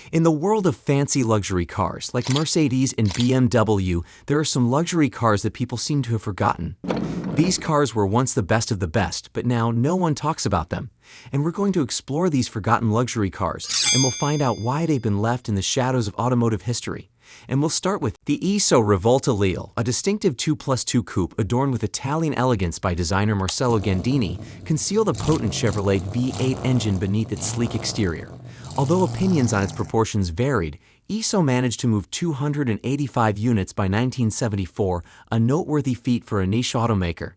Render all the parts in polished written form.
In the world of fancy luxury cars, like Mercedes and BMW, there are some luxury cars that people seem to have forgotten. These cars were once the best of the best, but now no one talks about them. And we're going to explore these forgotten luxury cars, and we'll find out why they've been left in the shadows of automotive history. And we'll start with the Iso Rivolta Lele, a distinctive 2+2 coupe adorned with Italian elegance by designer Marcello Gandini, concealed a potent Chevrolet V8 engine beneath its sleek exterior. Although opinions on its proportions varied, Iso managed to move 285 units by 1974, a noteworthy feat for a niche automaker.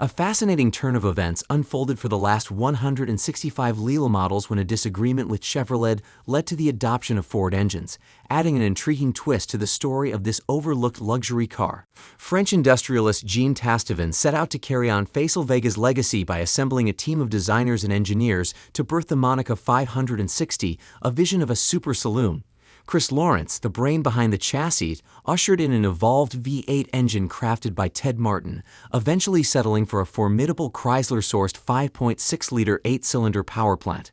A fascinating turn of events unfolded for the last 165 Lele models when a disagreement with Chevrolet led to the adoption of Ford engines, adding an intriguing twist to the story of this overlooked luxury car. French industrialist Jean Tastavin set out to carry on Faisal Vega's legacy by assembling a team of designers and engineers to birth the Monaco 560, a vision of a super saloon. Chris Lawrence, the brain behind the chassis, ushered in an evolved V8 engine crafted by Ted Martin, eventually settling for a formidable Chrysler-sourced 5.6-liter 8-cylinder power plant.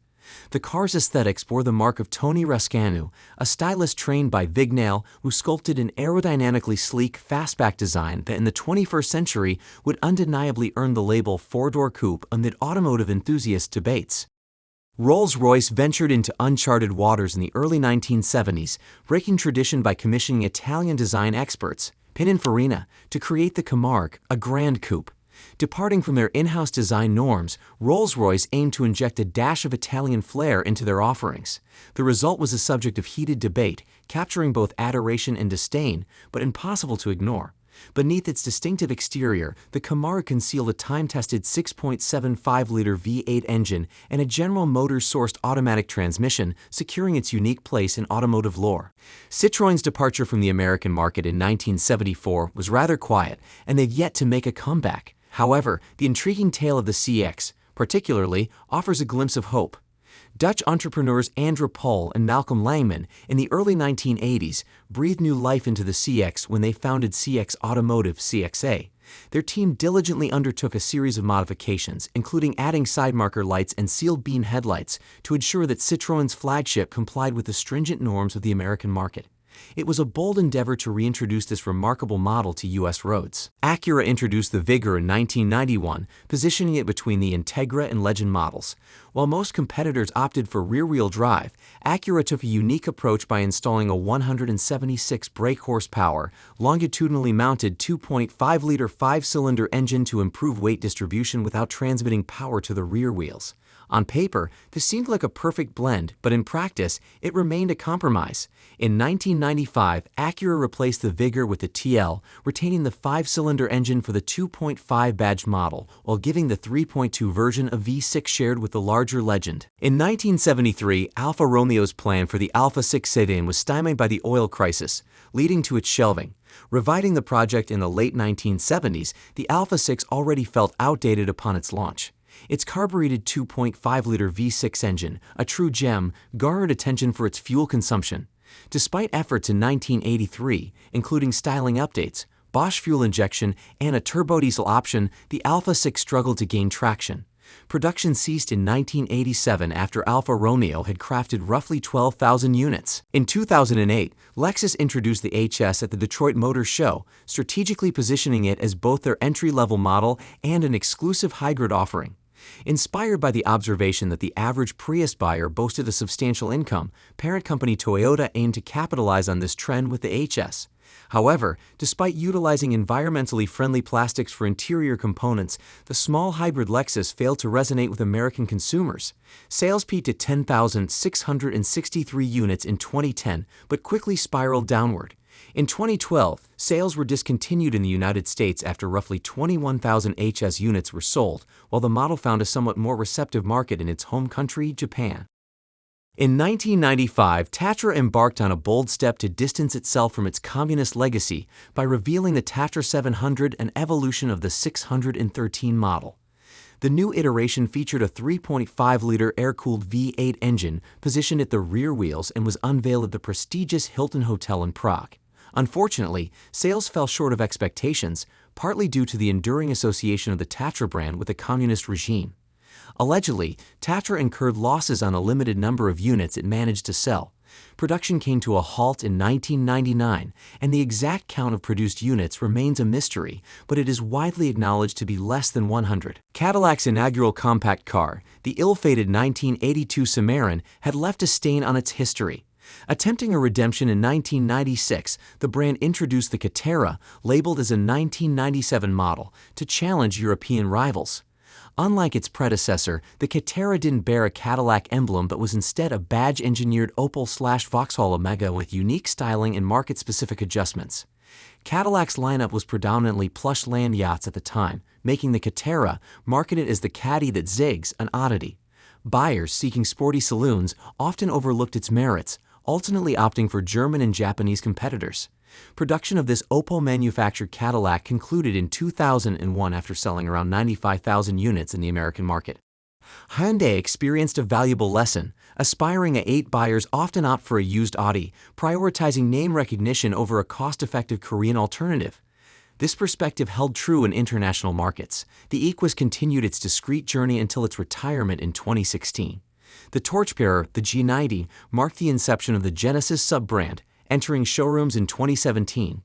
The car's aesthetics bore the mark of Tony Rascanu, a stylist trained by Vignale who sculpted an aerodynamically sleek fastback design that in the 21st century would undeniably earn the label four-door coupe amid automotive enthusiast debates. Rolls-Royce ventured into uncharted waters in the early 1970s, breaking tradition by commissioning Italian design experts, Pininfarina, to create the Camargue, a grand coupe. Departing from their in-house design norms, Rolls-Royce aimed to inject a dash of Italian flair into their offerings. The result was a subject of heated debate, capturing both adoration and disdain, but impossible to ignore. Beneath its distinctive exterior, the Camargue concealed a time-tested 6.75-liter V8 engine and a General Motors-sourced automatic transmission, securing its unique place in automotive lore. Citroën's departure from the American market in 1974 was rather quiet, and they've yet to make a comeback. However, the intriguing tale of the CX, particularly, offers a glimpse of hope. Dutch entrepreneurs Andra Pohl and Malcolm Langman in the early 1980s breathed new life into the CX when they founded CX Automotive (CXA). Their team diligently undertook a series of modifications, including adding side marker lights and sealed beam headlights to ensure that Citroën's flagship complied with the stringent norms of the American market. It was a bold endeavor to reintroduce this remarkable model to U.S. roads. Acura introduced the Vigor in 1991, positioning it between the Integra and Legend models. While most competitors opted for rear-wheel drive, Acura took a unique approach by installing a 176 brake horsepower, longitudinally mounted 2.5-liter 5-cylinder engine to improve weight distribution without transmitting power to the rear wheels. On paper, this seemed like a perfect blend, but in practice, it remained a compromise. In 1995, Acura replaced the Vigor with the TL, retaining the 5-cylinder engine for the 2.5 badge model, while giving the 3.2 version a V6 shared with the larger Legend. In 1973, Alfa Romeo's plan for the Alfa 6 sedan was stymied by the oil crisis, leading to its shelving. Reviving the project in the late 1970s, the Alfa 6 already felt outdated upon its launch. Its carbureted 2.5-liter V6 engine, a true gem, garnered attention for its fuel consumption. Despite efforts in 1983, including styling updates, Bosch fuel injection, and a turbodiesel option, the Alfa 6 struggled to gain traction. Production ceased in 1987 after Alfa Romeo had crafted roughly 12,000 units. In 2008, Lexus introduced the HS at the Detroit Motor Show, strategically positioning it as both their entry-level model and an exclusive hybrid offering. Inspired by the observation that the average Prius buyer boasted a substantial income, parent company Toyota aimed to capitalize on this trend with the HS. However, despite utilizing environmentally friendly plastics for interior components, the small hybrid Lexus failed to resonate with American consumers. Sales peaked at 10,663 units in 2010, but quickly spiraled downward. In 2012, sales were discontinued in the United States after roughly 21,000 HS units were sold, while the model found a somewhat more receptive market in its home country, Japan. In 1995, Tatra embarked on a bold step to distance itself from its communist legacy by revealing the Tatra 700, an evolution of the 613 model. The new iteration featured a 3.5-liter air-cooled V8 engine positioned at the rear wheels and was unveiled at the prestigious Hilton Hotel in Prague. Unfortunately, sales fell short of expectations, partly due to the enduring association of the Tatra brand with the communist regime. Allegedly, Tatra incurred losses on a limited number of units it managed to sell. Production came to a halt in 1999, and the exact count of produced units remains a mystery, but it is widely acknowledged to be less than 100. Cadillac's inaugural compact car, the ill-fated 1982 Cimarron, had left a stain on its history. Attempting a redemption in 1996, the brand introduced the Catera, labeled as a 1997 model, to challenge European rivals. Unlike its predecessor, the Catera didn't bear a Cadillac emblem but was instead a badge-engineered Opel/Vauxhall Omega with unique styling and market-specific adjustments. Cadillac's lineup was predominantly plush land yachts at the time, making the Catera, marketed as the caddy that zigs, an oddity. Buyers seeking sporty saloons often overlooked its merits, ultimately opting for German and Japanese competitors. Production of this Opel-manufactured Cadillac concluded in 2001 after selling around 95,000 units in the American market. Hyundai experienced a valuable lesson. Aspiring A8 buyers often opt for a used Audi, prioritizing name recognition over a cost-effective Korean alternative. This perspective held true in international markets. The Equus continued its discreet journey until its retirement in 2016. The torchbearer, the G90, marked the inception of the Genesis sub-brand, entering showrooms in 2017.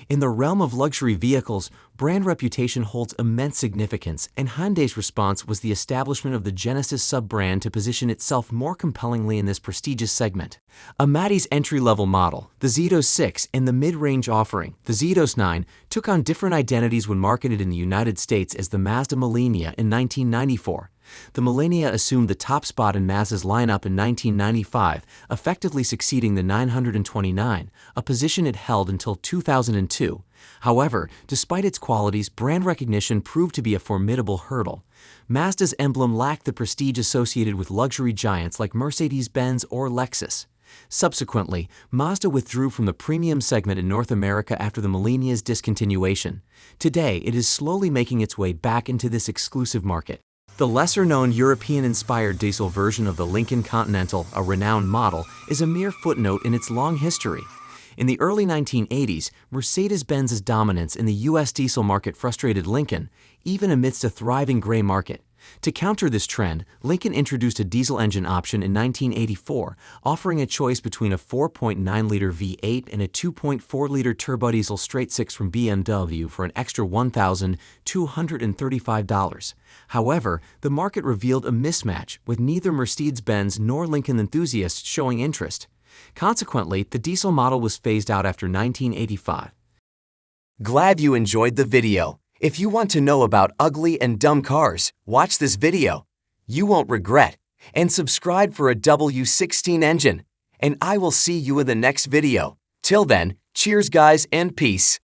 In the realm of luxury vehicles, brand reputation holds immense significance, and Hyundai's response was the establishment of the Genesis sub-brand to position itself more compellingly in this prestigious segment. Amati's entry-level model, the Zetos 6, and the mid-range offering, the Zetos 9, took on different identities when marketed in the United States as the Mazda Millenia in 1994. The Millenia assumed the top spot in Mazda's lineup in 1995, effectively succeeding the 929, a position it held until 2002. However, despite its qualities, brand recognition proved to be a formidable hurdle. Mazda's emblem lacked the prestige associated with luxury giants like Mercedes-Benz or Lexus. Subsequently, Mazda withdrew from the premium segment in North America after the Millenia's discontinuation. Today, it is slowly making its way back into this exclusive market. The lesser-known European-inspired diesel version of the Lincoln Continental, a renowned model, is a mere footnote in its long history. In the early 1980s, Mercedes-Benz's dominance in the U.S. diesel market frustrated Lincoln, even amidst a thriving gray market. To counter this trend, Lincoln introduced a diesel engine option in 1984, offering a choice between a 4.9-liter V8 and a 2.4-liter turbodiesel straight-six from BMW for an extra $1,235. However, the market revealed a mismatch, with neither Mercedes-Benz nor Lincoln enthusiasts showing interest. Consequently, the diesel model was phased out after 1985. Glad you enjoyed the video. If you want to know about ugly and dumb cars, watch this video. You won't regret. And subscribe for a W16 engine. And I will see you in the next video. Till then, cheers guys and peace.